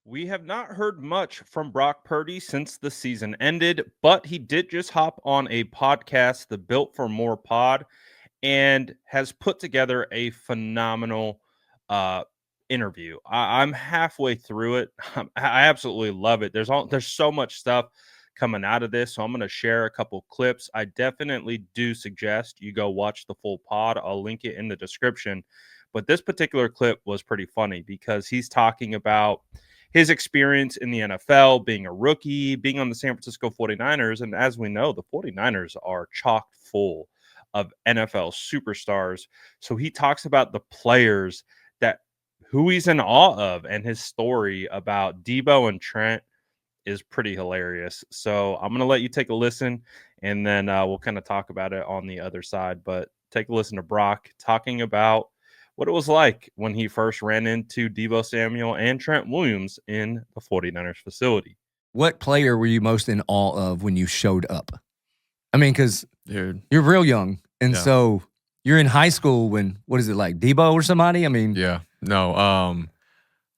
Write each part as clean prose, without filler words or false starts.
We have not heard much from Brock Purdy since the season ended, but he did just hop on a podcast, the Built for More pod, and has put together a phenomenal uh, interview. I'm halfway through it. I absolutely love it. There's so much stuff coming out of this, so I'm going to share a couple clips. I definitely do suggest you go watch the full pod. I'll link it in the description. But this particular clip was pretty funny because he's talking about his experience in the NFL, being a rookie, being on the San Francisco 49ers. And as we know, the 49ers are chock full of NFL superstars. So he talks about the players that who he's in awe of, and his story about Deebo and Trent is pretty hilarious. So I'm going to let you take a listen, and then we'll kind of talk about it on the other side. But take a listen to Brock talking about what it was like when he first ran into Deebo Samuel and Trent Williams in the 49ers facility. What player were you most in awe of when you showed up? I mean, because Dude, you're real young, and Yeah. so you're in high school when, what is it, like Deebo or somebody? I mean, yeah. No,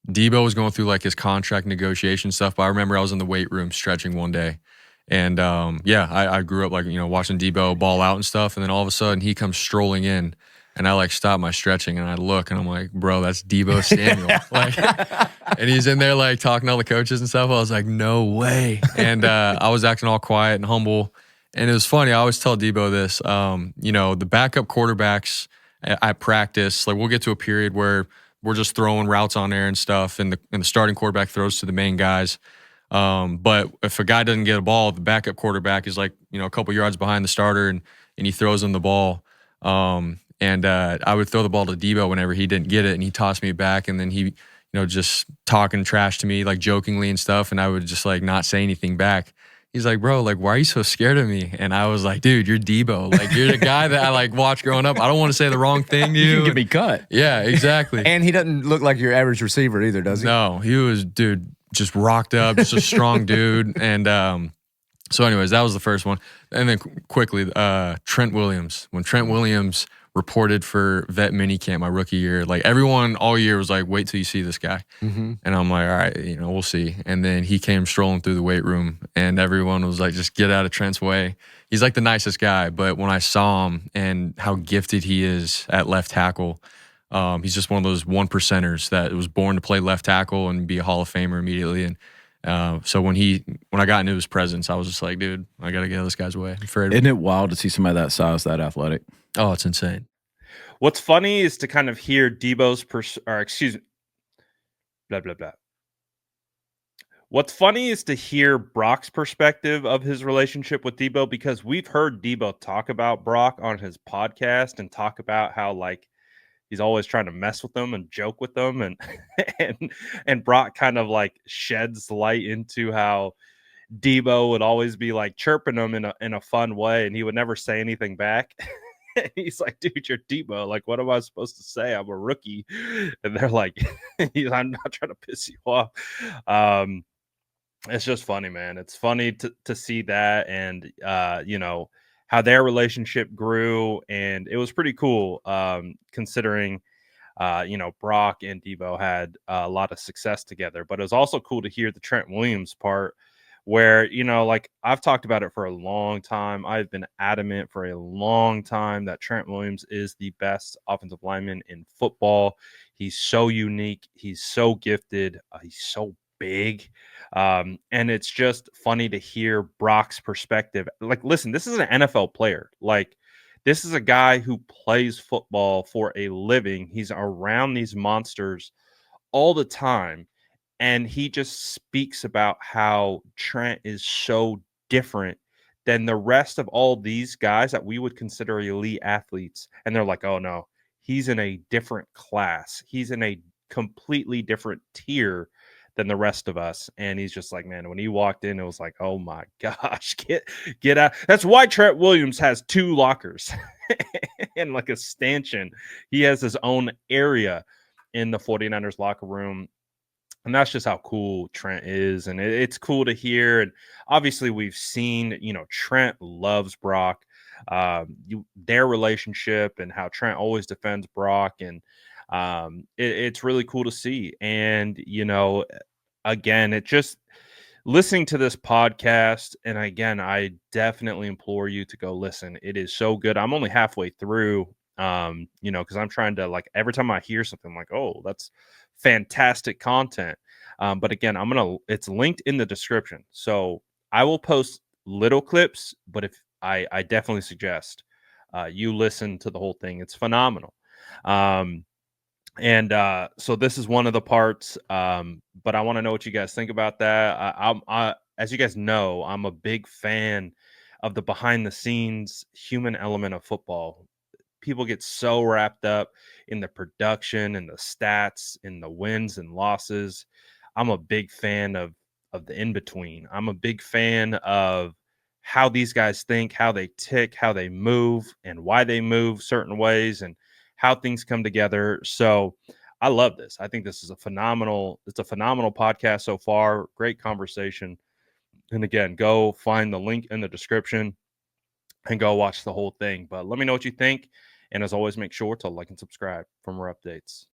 Deebo was going through like his contract negotiation stuff, but I remember I was in the weight room stretching one day. And I grew up like, watching Deebo ball out and stuff. And then all of a sudden he comes strolling in and I like stop my stretching and I look and I'm like, bro, that's Deebo Samuel. And he's in there like talking to all the coaches and stuff. I was like, no way. And I was acting all quiet and humble. And it was funny. I always tell Deebo this, the backup quarterbacks at practice, like we'll get to a period where we're just throwing routes on there and stuff, and the starting quarterback throws to the main guys. But if a guy doesn't get a ball, the backup quarterback is like, a couple yards behind the starter and he throws him the ball. I would throw the ball to Deebo whenever he didn't get it, and he tossed me back, and then he, just talking trash to me, like jokingly and stuff, and I would just like not say anything back. He's like, bro, like, why are you so scared of me? And I was like, dude, you're Deebo. Like, you're the guy that I like watched growing up. I don't want to say the wrong thing to you. You can get me cut. Yeah, exactly. and he doesn't look like your average receiver either, does he? No, he was, dude, just rocked up, just a strong dude. And so anyways, that was the first one. And then quickly, Trent Williams. When Trent Williams reported for vet minicamp my rookie year, like everyone all year was like, wait till you see this guy. Mm-hmm. And I'm like, all right, we'll see. And then he came strolling through the weight room and everyone was like, just get out of Trent's way. He's like the nicest guy. But when I saw him and how gifted he is at left tackle, he's just one of those 1%ers that was born to play left tackle and be a Hall of Famer immediately. And so when I got into his presence, I was just like, dude, I got to get out of this guy's way. Isn't it wild to see somebody that size, that athletic? Oh, it's insane. What's funny is to kind of hear Deebo's blah, blah, blah. What's funny is to hear Brock's perspective of his relationship with Deebo, because we've heard Deebo talk about Brock on his podcast and talk about how like he's always trying to mess with them and joke with them, and and Brock kind of like sheds light into how Deebo would always be like chirping him in a fun way, and he would never say anything back. He's like, dude, you're Deebo. Like, what am I supposed to say? I'm a rookie. And they're like, I'm not trying to piss you off. It's just funny, man. It's funny to see that, and how their relationship grew, and it was pretty cool, considering Brock and Deebo had a lot of success together. But it was also cool to hear the Trent Williams part, where like I've talked about it for a long time. I've been adamant for a long time that Trent Williams is the best offensive lineman in football. He's so unique. He's so gifted. He's so big. And it's just funny to hear Brock's perspective. Like, listen, this is an NFL player. Like, this is a guy who plays football for a living. He's around these monsters all the time. And he just speaks about how Trent is so different than the rest of all these guys that we would consider elite athletes. And they're like, oh, no, he's in a different class. He's in a completely different tier than the rest of us. And he's just like, man, when he walked in, it was like, oh my gosh, get out. That's why Trent Williams has 2 lockers and like a stanchion. He has his own area in the 49ers locker room. And that's just how cool Trent is. And it's cool to hear. And obviously we've seen, Trent loves Brock, their relationship, and how Trent always defends Brock. And it's really cool to see. And, again, it just listening to this podcast, and again, I definitely implore you to go listen. It is so good. I'm only halfway through, because I'm trying to, like, every time I hear something, I'm like, oh, that's fantastic content. But again, it's linked in the description. So I will post little clips, but if I definitely suggest you listen to the whole thing. It's phenomenal. And so this is one of the parts, but I want to know what you guys think about that. As you guys know, I'm a big fan of the behind the scenes human element of football. People get so wrapped up in the production and the stats and the wins and losses. I'm a big fan of the in between. I'm a big fan of how these guys think, how they tick, how they move, and why they move certain ways, and how things come together. So I love this. I think this is it's a phenomenal podcast so far. Great conversation. And again, go find the link in the description and go watch the whole thing. But let me know what you think. And as always, make sure to like and subscribe for more updates.